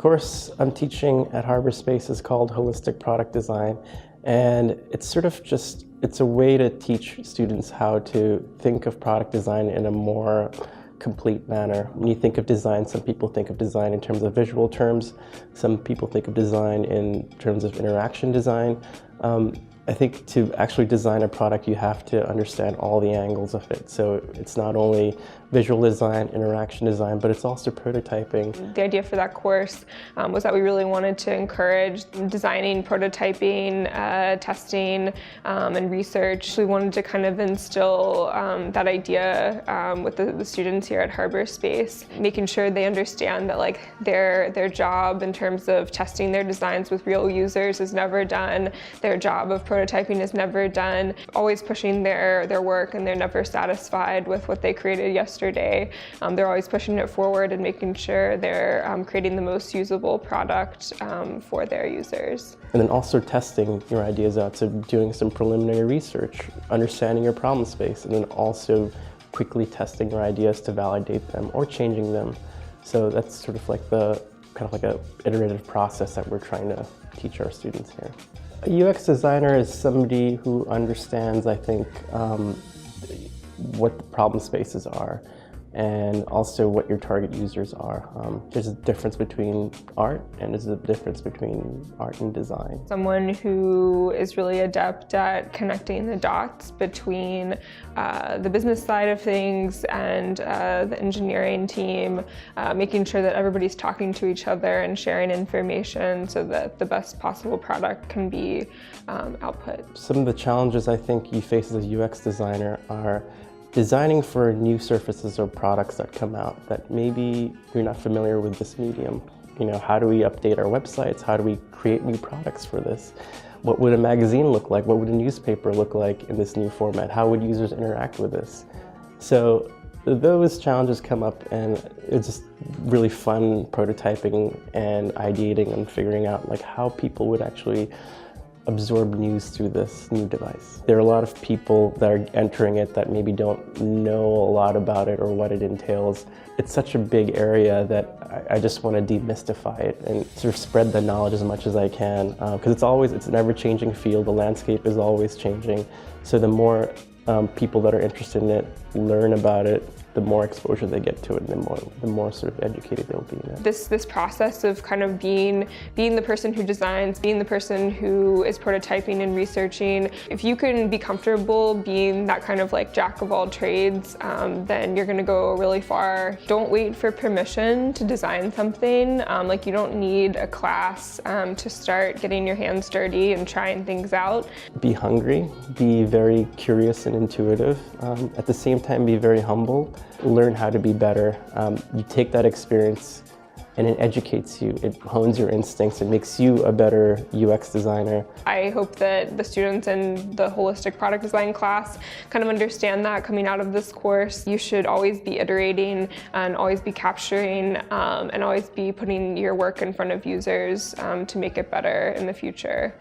course I'm teaching at Harbour.Space is called Holistic Product Design, and it's sort of just, it's a way to teach students how to think of product design in a more complete manner. When you think of design, some people think of design in terms of visual terms, some people think of design in terms of interaction design. I think to actually design a product, you have to understand all the angles of it. So it's not only visual design, interaction design, but it's also prototyping. The idea for that course was that we really wanted to encourage designing, prototyping, testing, and research. We wanted to kind of instill that idea with the students here at Harbour.Space, making sure they understand that like their job in terms of testing their designs with real users is never done. Their job of prototyping is never done. Always pushing their work, and they're never satisfied with what they created yesterday. They're always pushing it forward and making sure they're creating the most usable product for their users. And then also testing your ideas out, so doing some preliminary research, understanding your problem space, and then also quickly testing your ideas to validate them or changing them. So that's sort of like the kind of like a iterative process that we're trying to teach our students here. A UX designer is somebody who understands, I think, what the problem spaces are and also what your target users are. There's a difference between art and there's a difference between art and design. Someone who is really adept at connecting the dots between the business side of things and the engineering team, making sure that everybody's talking to each other and sharing information so that the best possible product can be output. Some of the challenges I think you face as a UX designer are designing for new surfaces or products that come out that maybe you're not familiar with this medium. You know, how do we update our websites? How do we create new products for this? What would a magazine look like? What would a newspaper look like in this new format? How would users interact with this? So those challenges come up, and it's just really fun prototyping and ideating and figuring out like how people would actually absorb news through this new device. There are a lot of people that are entering it that maybe don't know a lot about it or what it entails. It's such a big area that I just want to demystify it and sort of spread the knowledge as much as I can, because it's an ever-changing field. The landscape is always changing. So the more people that are interested in it learn about it, the more exposure they get to it, and the more sort of educated they'll be in it. This process of kind of being the person who designs, being the person who is prototyping and researching, if you can be comfortable being that kind of like jack of all trades, then you're gonna go really far. Don't wait for permission to design something. Like you don't need a class to start getting your hands dirty and trying things out. Be hungry, be very curious and intuitive. At the same time, be very humble. Learn how to be better. You take that experience and it educates you. It hones your instincts. It makes you a better UX designer. I hope that the students in the holistic product design class kind of understand that coming out of this course. You should always be iterating and always be capturing and always be putting your work in front of users to make it better in the future.